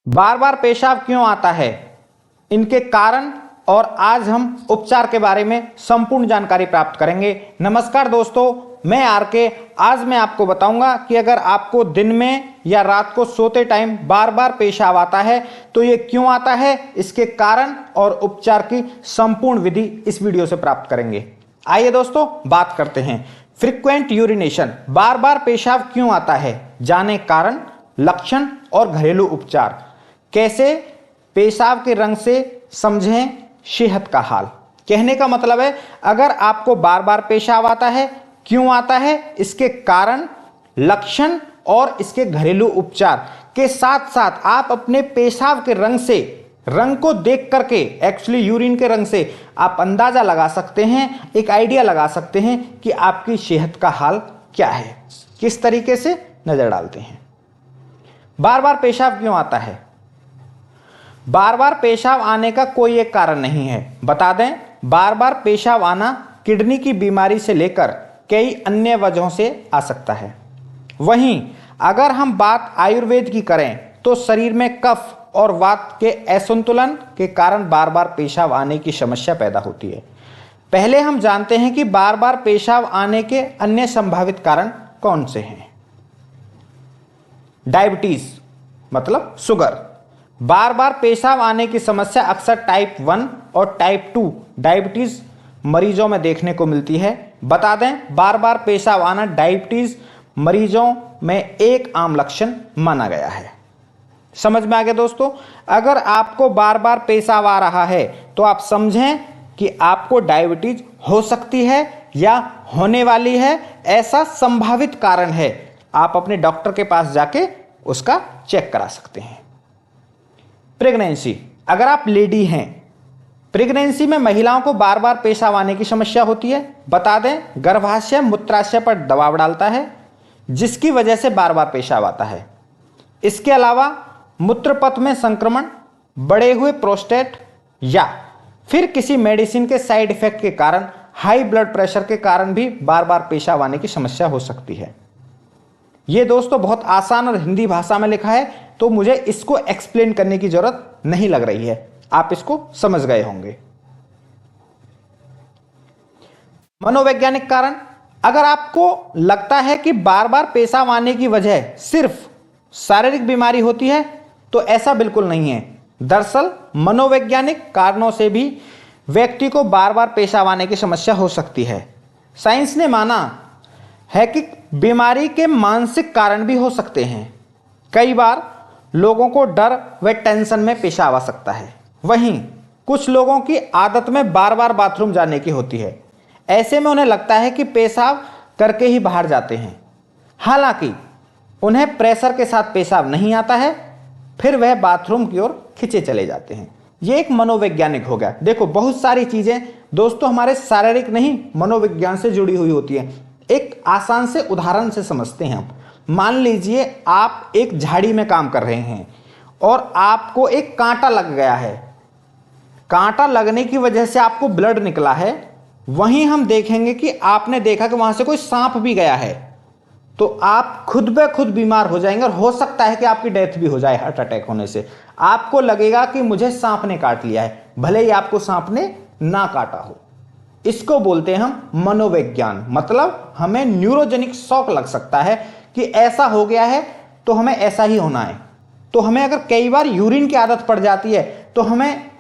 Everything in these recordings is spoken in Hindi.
बार बार पेशाब क्यों आता है, इनके कारण और आज हम उपचार के बारे में संपूर्ण जानकारी प्राप्त करेंगे। नमस्कार दोस्तों, मैं आर के। आज मैं आपको बताऊंगा कि अगर आपको दिन में या रात को सोते टाइम बार बार पेशाब आता है तो ये क्यों आता है, इसके कारण और उपचार की संपूर्ण विधि इस वीडियो से प्राप्त करेंगे। आइए दोस्तों बात करते हैं। फ्रीक्वेंट यूरिनेशन, बार बार पेशाब क्यों आता है, जाने कारण, लक्षण और घरेलू उपचार। कैसे पेशाब के रंग से समझें सेहत का हाल। कहने का मतलब है, अगर आपको बार बार पेशाब आता है, क्यों आता है, इसके कारण, लक्षण और इसके घरेलू उपचार के साथ साथ आप अपने पेशाब के रंग को देख करके, एक्चुअली यूरिन के रंग से आप अंदाजा लगा सकते हैं, एक आइडिया लगा सकते हैं कि आपकी सेहत का हाल क्या है। किस तरीके से नजर डालते हैं। बार बार पेशाब क्यों आता है। बार बार पेशाब आने का कोई एक कारण नहीं है। बता दें, बार बार पेशाब आना किडनी की बीमारी से लेकर कई अन्य वजहों से आ सकता है। वहीं अगर हम बात आयुर्वेद की करें तो शरीर में कफ और वात के असंतुलन के कारण बार बार पेशाब आने की समस्या पैदा होती है। पहले हम जानते हैं कि बार बार पेशाब आने के अन्य संभावित कारण कौन से हैं। डायबिटीज मतलब शुगर। बार बार पेशाब आने की समस्या अक्सर टाइप 1 और टाइप 2 डायबिटीज मरीजों में देखने को मिलती है। बता दें, बार बार पेशाब आना डायबिटीज मरीजों में एक आम लक्षण माना गया है। समझ में आ गया दोस्तों। अगर आपको बार बार पेशाब आ रहा है तो आप समझें कि आपको डायबिटीज हो सकती है या होने वाली है, ऐसा संभावित कारण है। आप अपने डॉक्टर के पास जाके उसका चेक करा सकते हैं। प्रेगनेंसी, अगर आप लेडी हैं, प्रेगनेंसी में महिलाओं को बार बार पेशाब आने की समस्या होती है। बता दें, गर्भाशय मूत्राशय पर दबाव डालता है जिसकी वजह से बार बार पेशाब आता है। इसके अलावा मूत्रपथ में संक्रमण, बढ़े हुए प्रोस्टेट या फिर किसी मेडिसिन के साइड इफेक्ट के कारण, हाई ब्लड प्रेशर के कारण भी बार बार पेशाब आने की समस्या हो सकती है। यह दोस्तों बहुत आसान और हिंदी भाषा में लिखा है, तो मुझे इसको एक्सप्लेन करने की जरूरत नहीं लग रही है, आप इसको समझ गए होंगे। मनोवैज्ञानिक कारण, अगर आपको लगता है कि बार बार पेशाब आने की वजह सिर्फ शारीरिक बीमारी होती है तो ऐसा बिल्कुल नहीं है। दरअसल मनोवैज्ञानिक कारणों से भी व्यक्ति को बार बार पेशाब आने की समस्या हो सकती है। साइंस ने माना है कि बीमारी के मानसिक कारण भी हो सकते हैं। कई बार लोगों को डर व टेंशन में पेशाब आ सकता है। वहीं कुछ लोगों की आदत में बार बार बाथरूम जाने की होती है। ऐसे में उन्हें लगता है कि पेशाब करके ही बाहर जाते हैं, हालांकि उन्हें प्रेशर के साथ पेशाब नहीं आता है, फिर वह बाथरूम की ओर खिंचे चले जाते हैं। यह एक मनोवैज्ञानिक हो गया। देखो, बहुत सारी चीजें दोस्तों हमारे शारीरिक नहीं, मनोविज्ञान से जुड़ी हुई होती है। एक आसान से उदाहरण से समझते हैं हम। मान लीजिए आप एक झाड़ी में काम कर रहे हैं और आपको एक कांटा लग गया है। कांटा लगने की वजह से आपको ब्लड निकला है। वहीं हम देखेंगे कि आपने देखा कि वहां से कोई सांप भी गया है, तो आप खुद ब खुद बीमार हो जाएंगे और हो सकता है कि आपकी डेथ भी हो जाए हार्ट अटैक होने से। आपको लगेगा कि मुझे सांप ने काट लिया है, भले ही आपको सांप ने ना काटा हो। इसको बोलते हैं हम मनोविज्ञान। मतलब हमें न्यूरोजेनिक शॉक लग सकता है कि ऐसा हो गया है तो हमें ऐसा ही होना है। तो हमें अगर कई बार यूरिन की आदत पड़ जाती है तो हमें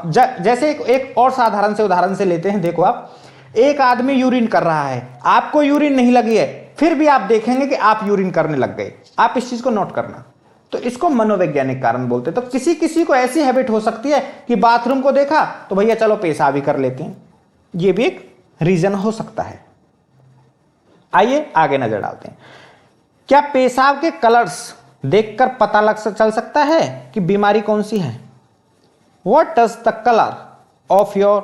जैसे एक और साधारण से उदाहरण से लेते हैं। देखो, आप एक आदमी यूरिन कर रहा है, आपको यूरिन नहीं लगी है, फिर भी आप देखेंगे कि आप यूरिन करने लग गए। आप इस चीज को नोट करना। तो इसको मनोवैज्ञानिक कारण बोलते हैं। तो किसी किसी को ऐसी हैबिट हो सकती है कि बाथरूम को देखा तो भैया चलो पेशाब ही कर लेते हैं। यह भी एक रीजन हो सकता है। आइए आगे नजर डालते हैं। क्या पेशाब के कलर्स देखकर पता चल सकता है कि बीमारी कौन सी है। What does the color of your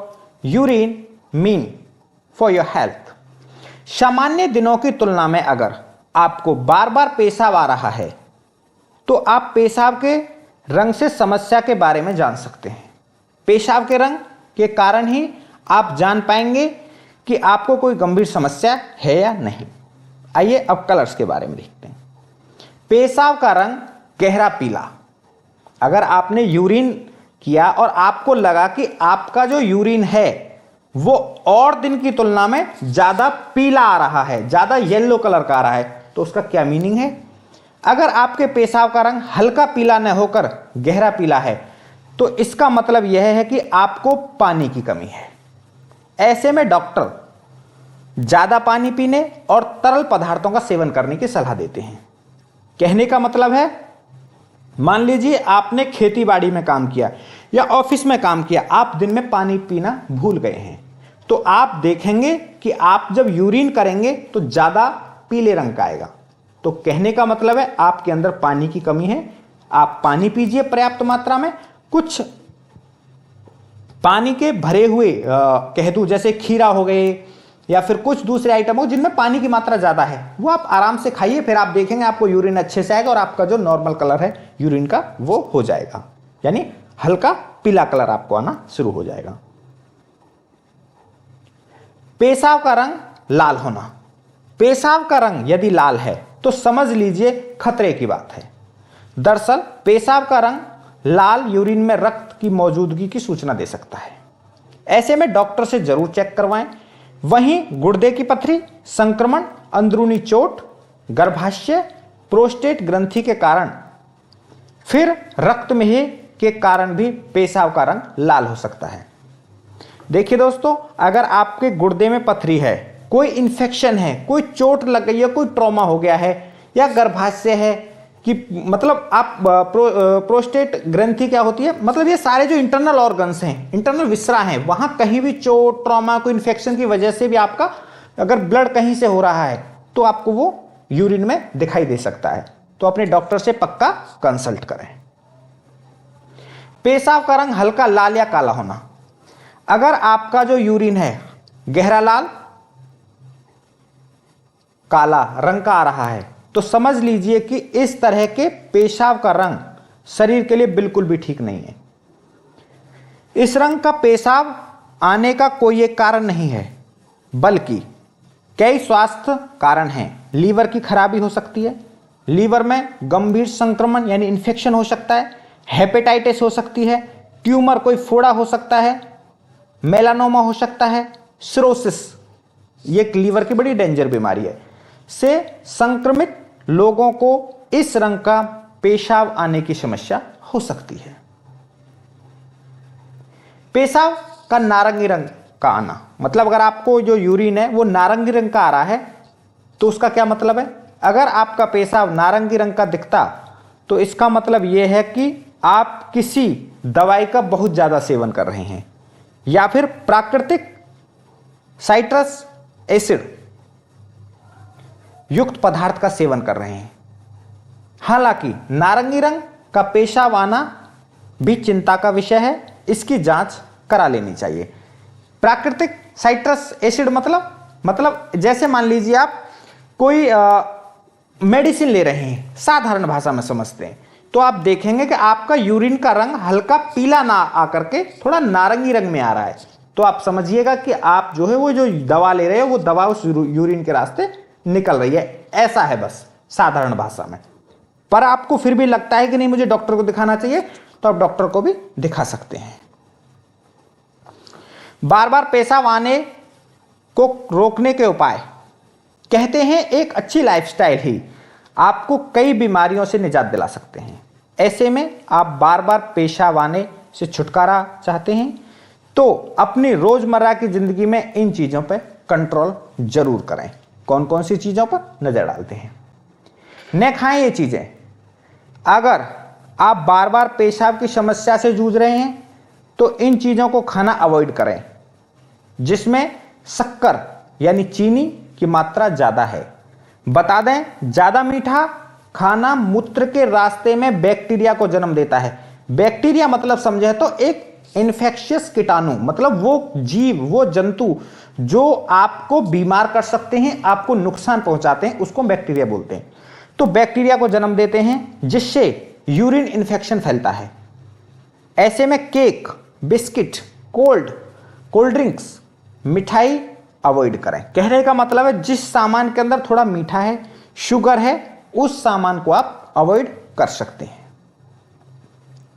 urine mean for your health? सामान्य दिनों की तुलना में अगर आपको बार बार पेशाब आ रहा है तो आप पेशाब के रंग से समस्या के बारे में जान सकते हैं। पेशाब के रंग के कारण ही आप जान पाएंगे कि आपको कोई गंभीर समस्या है या नहीं। आइए अब कलर्स के बारे में देखते हैं। पेशाब का रंग गहरा पीला, अगर आपने यूरिन किया और आपको लगा कि आपका जो यूरिन है वो और दिन की तुलना में ज्यादा पीला आ रहा है, ज्यादा येलो कलर का आ रहा है, तो उसका क्या मीनिंग है? अगर आपके पेशाब का रंग हल्का पीला न होकर गहरा पीला है तो इसका मतलब यह है कि आपको पानी की कमी है। ऐसे में डॉक्टर ज्यादा पानी पीने और तरल पदार्थों का सेवन करने की सलाह देते हैं। कहने का मतलब है, मान लीजिए आपने खेतीबाड़ी में काम किया या ऑफिस में काम किया, आप दिन में पानी पीना भूल गए हैं, तो आप देखेंगे कि आप जब यूरिन करेंगे तो ज्यादा पीले रंग का आएगा। तो कहने का मतलब है आपके अंदर पानी की कमी है। आप पानी पीजिए पर्याप्त मात्रा में। कुछ पानी के भरे हुए कह दूं जैसे खीरा हो गए या फिर कुछ दूसरे आइटम हो जिनमें पानी की मात्रा ज्यादा है, वो आप आराम से खाइए, फिर आप देखेंगे आपको यूरिन अच्छे से आएगा और आपका जो नॉर्मल कलर है यूरिन का वो हो जाएगा, यानी हल्का पीला कलर आपको आना शुरू हो जाएगा। पेशाब का रंग लाल होना। पेशाब का रंग यदि लाल है तो समझ लीजिए खतरे की बात है। दरअसल पेशाब का रंग लाल यूरिन में रक्त की मौजूदगी की सूचना दे सकता है। ऐसे में डॉक्टर से जरूर चेक करवाएं। वहीं गुर्दे की पथरी, संक्रमण, अंदरूनी चोट, गर्भाशय, प्रोस्टेट ग्रंथि के कारण, फिर रक्तमेह के कारण भी पेशाब का रंग लाल हो सकता है। देखिए दोस्तों, अगर आपके गुर्दे में पथरी है, कोई इन्फेक्शन है, कोई चोट लग गई है, कोई ट्रॉमा हो गया है या गर्भाशय है कि मतलब आप प्रोस्टेट ग्रंथि क्या होती है, मतलब ये सारे जो इंटरनल ऑर्गन्स हैं, इंटरनल विसरा हैं, वहां कहीं भी चोट, ट्रॉमा, कोई इन्फेक्शन की वजह से भी आपका अगर ब्लड कहीं से हो रहा है तो आपको वो यूरिन में दिखाई दे सकता है। तो अपने डॉक्टर से पक्का कंसल्ट करें। पेशाब का रंग हल्का लाल या काला होना। अगर आपका जो यूरिन है गहरा लाल, काला रंग का आ रहा है तो समझ लीजिए कि इस तरह के पेशाब का रंग शरीर के लिए बिल्कुल भी ठीक नहीं है। इस रंग का पेशाब आने का कोई एक कारण नहीं है, बल्कि कई स्वास्थ्य कारण हैं। लीवर की खराबी हो सकती है, लीवर में गंभीर संक्रमण यानी इन्फेक्शन हो सकता है, हेपेटाइटिस हो सकती है, ट्यूमर कोई फोड़ा हो सकता है, मेलानोमा हो सकता है, सिरोसिस, ये एक लीवर की बड़ी डेंजर बीमारी है, से संक्रमित लोगों को इस रंग का पेशाब आने की समस्या हो सकती है। पेशाब का नारंगी रंग का आना, मतलब अगर आपको जो यूरिन है वो नारंगी रंग का आ रहा है तो उसका क्या मतलब है? अगर आपका पेशाब नारंगी रंग का दिखता तो इसका मतलब यह है कि आप किसी दवाई का बहुत ज्यादा सेवन कर रहे हैं या फिर प्राकृतिक साइट्रस एसिड युक्त पदार्थ का सेवन कर रहे हैं। हालांकि नारंगी रंग का पेशाब आना भी चिंता का विषय है, इसकी जांच करा लेनी चाहिए। प्राकृतिक साइट्रस एसिड मतलब जैसे मान लीजिए आप कोई मेडिसिन ले रहे हैं, साधारण भाषा में समझते हैं, तो आप देखेंगे कि आपका यूरिन का रंग हल्का पीला ना आकर के थोड़ा नारंगी रंग में आ रहा है, तो आप समझिएगा कि आप जो है वो जो दवा ले रहे हो वो दवा उस यूरिन के रास्ते निकल रही है। ऐसा है बस साधारण भाषा में। पर आपको फिर भी लगता है कि नहीं मुझे डॉक्टर को दिखाना चाहिए, तो आप डॉक्टर को भी दिखा सकते हैं। बार बार पेशाब आने को रोकने के उपाय कहते हैं, एक अच्छी लाइफस्टाइल ही आपको कई बीमारियों से निजात दिला सकते हैं। ऐसे में आप बार बार पेशाब आने से छुटकारा चाहते हैं तो अपनी रोजमर्रा की जिंदगी में इन चीजों पर कंट्रोल जरूर करें। कौन कौन सी चीजों पर नजर डालते हैं? न खाएं ये चीजें। अगर आप बार बार पेशाब की समस्या से जूझ रहे हैं तो इन चीजों को खाना अवॉइड करें जिसमें शक्कर यानी चीनी की मात्रा ज्यादा है। बता दें, ज्यादा मीठा खाना मूत्र के रास्ते में बैक्टीरिया को जन्म देता है। बैक्टीरिया मतलब समझे तो एक इन्फेक्शियस कीटाणु, मतलब वो जीव, वो जंतु जो आपको बीमार कर सकते हैं, आपको नुकसान पहुंचाते हैं, उसको बैक्टीरिया बोलते हैं। तो बैक्टीरिया को जन्म देते हैं जिससे यूरिन इन्फेक्शन फैलता है। ऐसे में केक, बिस्किट, कोल्ड ड्रिंक्स, मिठाई अवॉइड करें। कहने का मतलब है जिस सामान के अंदर थोड़ा मीठा है, शुगर है, उस सामान को आप अवॉइड कर सकते हैं।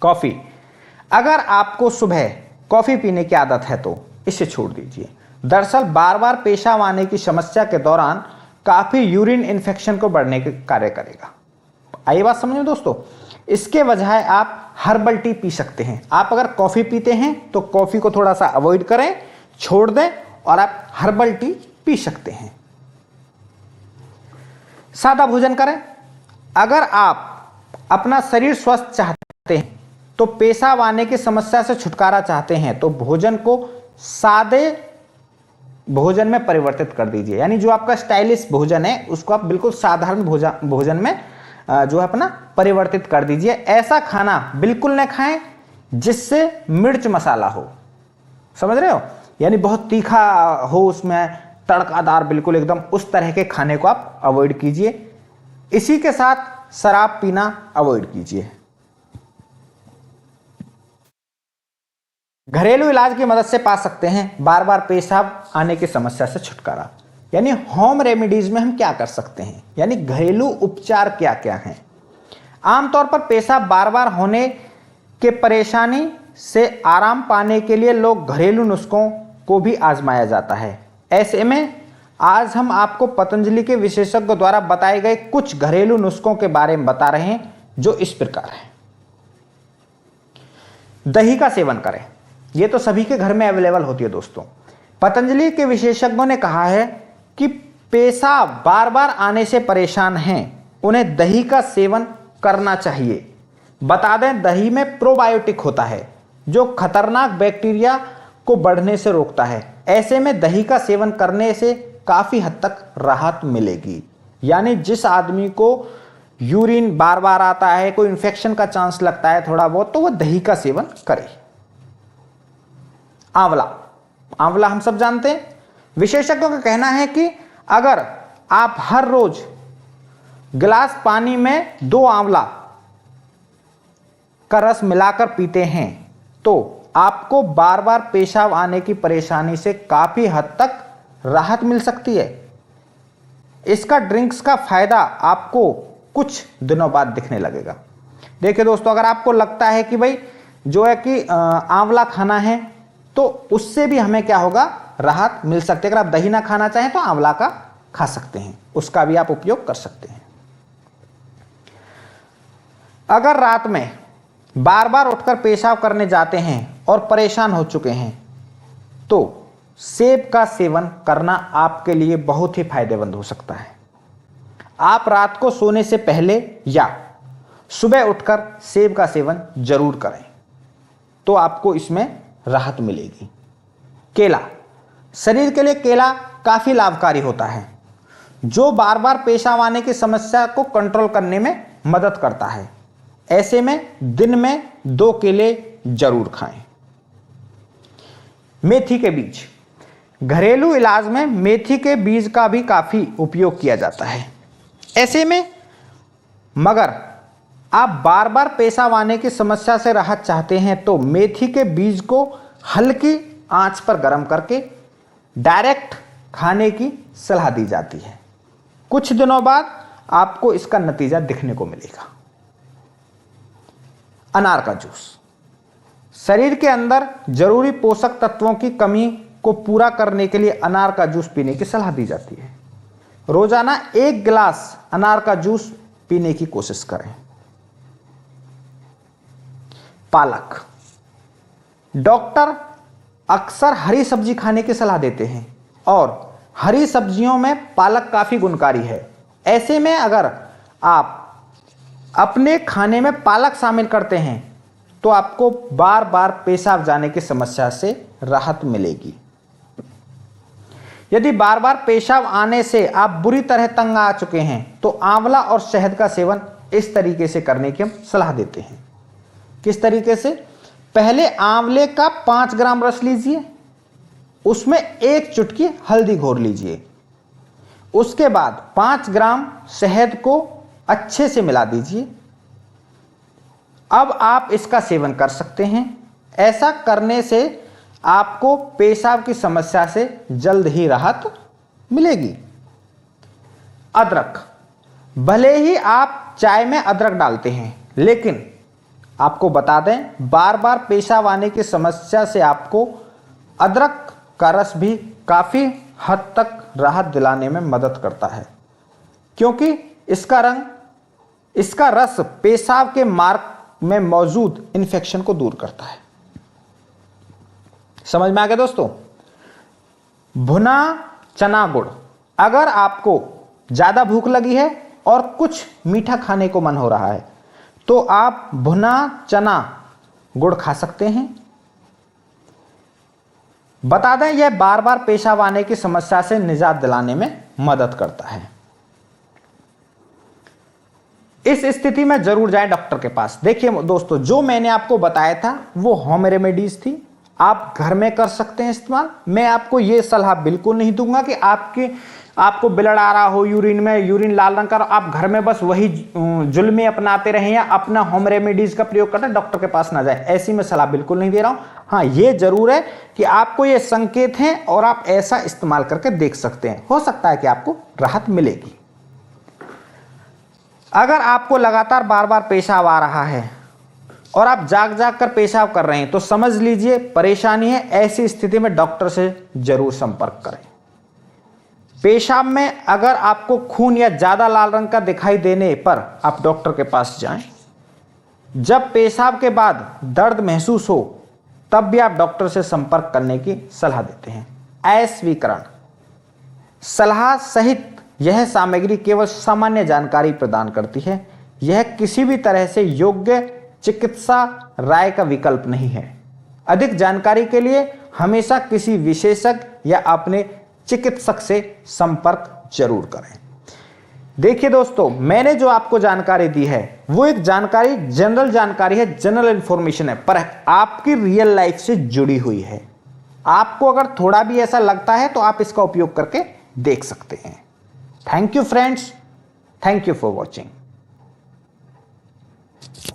कॉफी। अगर आपको सुबह कॉफी पीने की आदत है तो इसे छोड़ दीजिए। दरअसल बार बार पेशाब आने की समस्या के दौरान काफी यूरिन इन्फेक्शन को बढ़ने के कार्य करेगा। आइए बात समझ में दोस्तों। इसके बजाय आप हर्बल टी पी सकते हैं। आप अगर कॉफी पीते हैं तो कॉफी को थोड़ा सा अवॉइड करें, छोड़ दें और आप हर्बल टी पी सकते हैं। सादा भोजन करें। अगर आप अपना शरीर स्वस्थ चाहते हैं तो पेशाब आने की समस्या से छुटकारा चाहते हैं तो भोजन को सादे भोजन में परिवर्तित कर दीजिए। यानी जो आपका स्टाइलिश भोजन है उसको आप बिल्कुल साधारण भोजन में जो है अपना परिवर्तित कर दीजिए। ऐसा खाना बिल्कुल न खाएं जिससे मिर्च मसाला हो, समझ रहे हो, यानी बहुत तीखा हो, उसमें तड़कादार बिल्कुल एकदम, उस तरह के खाने को आप अवॉइड कीजिए। इसी के साथ शराब पीना अवॉइड कीजिए। घरेलू इलाज की मदद से पा सकते हैं बार बार पेशाब आने की समस्या से छुटकारा। यानी होम रेमेडीज में हम क्या कर सकते हैं, यानी घरेलू उपचार क्या क्या हैं। आमतौर पर पेशाब बार बार होने के परेशानी से आराम पाने के लिए लोग घरेलू नुस्खों को भी आजमाया जाता है। ऐसे में आज हम आपको पतंजलि के विशेषज्ञों द्वारा बताए गए कुछ घरेलू नुस्खों के बारे में बता रहे हैं जो इस प्रकार है। दही का सेवन करें। ये तो सभी के घर में अवेलेबल होती है दोस्तों। पतंजलि के विशेषज्ञों ने कहा है कि पेशाब बार बार आने से परेशान हैं, उन्हें दही का सेवन करना चाहिए। बता दें, दही में प्रोबायोटिक होता है जो खतरनाक बैक्टीरिया को बढ़ने से रोकता है। ऐसे में दही का सेवन करने से काफी हद तक राहत मिलेगी। यानी जिस आदमी को यूरिन बार बार आता है, कोई इन्फेक्शन का चांस लगता है थोड़ा बहुत, तो वह दही का सेवन करे। आंवला हम सब जानते हैं। विशेषज्ञों का कहना है कि अगर आप हर रोज गिलास पानी में 2 आंवला का रस मिलाकर पीते हैं तो आपको बार बार पेशाब आने की परेशानी से काफी हद तक राहत मिल सकती है। इसका ड्रिंक्स का फायदा आपको कुछ दिनों बाद दिखने लगेगा। देखिए दोस्तों, अगर आपको लगता है कि भाई जो है कि आंवला खाना है तो उससे भी हमें क्या होगा, राहत मिल सकती है। अगर आप दही ना खाना चाहें तो आंवला का खा सकते हैं, उसका भी आप उपयोग कर सकते हैं। अगर रात में बार बार उठकर पेशाब करने जाते हैं और परेशान हो चुके हैं तो सेब का सेवन करना आपके लिए बहुत ही फायदेमंद हो सकता है। आप रात को सोने से पहले या सुबह उठकर सेब का सेवन जरूर करें तो आपको इसमें राहत मिलेगी। केला, शरीर के लिए केला काफी लाभकारी होता है जो बार बार पेशाब आने की समस्या को कंट्रोल करने में मदद करता है। ऐसे में दिन में 2 केले जरूर खाएं। मेथी के बीज, घरेलू इलाज में मेथी के बीज का भी काफी उपयोग किया जाता है। ऐसे में मगर आप बार बार पेशाब आने की समस्या से राहत चाहते हैं तो मेथी के बीज को हल्की आंच पर गर्म करके डायरेक्ट खाने की सलाह दी जाती है। कुछ दिनों बाद आपको इसका नतीजा दिखने को मिलेगा। अनार का जूस, शरीर के अंदर जरूरी पोषक तत्वों की कमी को पूरा करने के लिए अनार का जूस पीने की सलाह दी जाती है। रोजाना 1 गिलास अनार का जूस पीने की कोशिश करें। पालक, डॉक्टर अक्सर हरी सब्जी खाने की सलाह देते हैं और हरी सब्जियों में पालक काफी गुणकारी है। ऐसे में अगर आप अपने खाने में पालक शामिल करते हैं तो आपको बार बार पेशाब जाने की समस्या से राहत मिलेगी। यदि बार बार पेशाब आने से आप बुरी तरह तंग आ चुके हैं तो आंवला और शहद का सेवन इस तरीके से करने की हम सलाह देते हैं। किस तरीके से? पहले आंवले का 5 ग्राम रस लीजिए, उसमें 1 चुटकी हल्दी घोर लीजिए, उसके बाद 5 ग्राम शहद को अच्छे से मिला दीजिए। अब आप इसका सेवन कर सकते हैं। ऐसा करने से आपको पेशाब की समस्या से जल्द ही राहत मिलेगी। अदरक, भले ही आप चाय में अदरक डालते हैं लेकिन आपको बता दें, बार बार पेशाब आने की समस्या से आपको अदरक का रस भी काफ़ी हद तक राहत दिलाने में मदद करता है, क्योंकि इसका रस पेशाब के मार्ग में मौजूद इन्फेक्शन को दूर करता है। समझ में आ गया दोस्तों। भुना चना गुड़, अगर आपको ज़्यादा भूख लगी है और कुछ मीठा खाने को मन हो रहा है तो आप भुना चना गुड़ खा सकते हैं। बता दें, यह बार बार पेशाब आने की समस्या से निजात दिलाने में मदद करता है। इस स्थिति में जरूर जाएं डॉक्टर के पास। देखिए दोस्तों, जो मैंने आपको बताया था वो होम रेमेडीज थी, आप घर में कर सकते हैं इस्तेमाल। मैं आपको ये सलाह बिल्कुल नहीं दूंगा कि आपको ब्लड आ रहा हो यूरिन में, यूरिन लाल रंग का, आप घर में बस वही जुल्मी अपनाते रहें या अपना होम रेमेडीज का प्रयोग करते डॉक्टर के पास ना जाए, ऐसी मैं सलाह बिल्कुल नहीं दे रहा हूं। हाँ, ये जरूर है कि आपको ये संकेत हैं और आप ऐसा इस्तेमाल करके देख सकते हैं, हो सकता है कि आपको राहत मिलेगी। अगर आपको लगातार बार बार पेशाब आ रहा है और आप जाग जाग कर पेशाब कर रहे हैं तो समझ लीजिए परेशानी है। ऐसी स्थिति में डॉक्टर से जरूर संपर्क करें। पेशाब में अगर आपको खून या ज्यादा लाल रंग का दिखाई देने पर आप डॉक्टर के पास जाएं। जब पेशाब के बाद दर्द महसूस हो तब भी आप डॉक्टर से संपर्क करने की सलाह देते हैं। अस्वीकरण, सलाह सहित यह सामग्री केवल सामान्य जानकारी प्रदान करती है, यह किसी भी तरह से योग्य चिकित्सा राय का विकल्प नहीं है। अधिक जानकारी के लिए हमेशा किसी विशेषज्ञ या अपने चिकित्सक से संपर्क जरूर करें। देखिए दोस्तों, मैंने जो आपको जानकारी दी है वो एक जानकारी, जनरल जानकारी है, जनरल इंफॉर्मेशन है, पर आपकी रियल लाइफ से जुड़ी हुई है। आपको अगर थोड़ा भी ऐसा लगता है तो आप इसका उपयोग करके देख सकते हैं। Thank you friends, thank you for watching.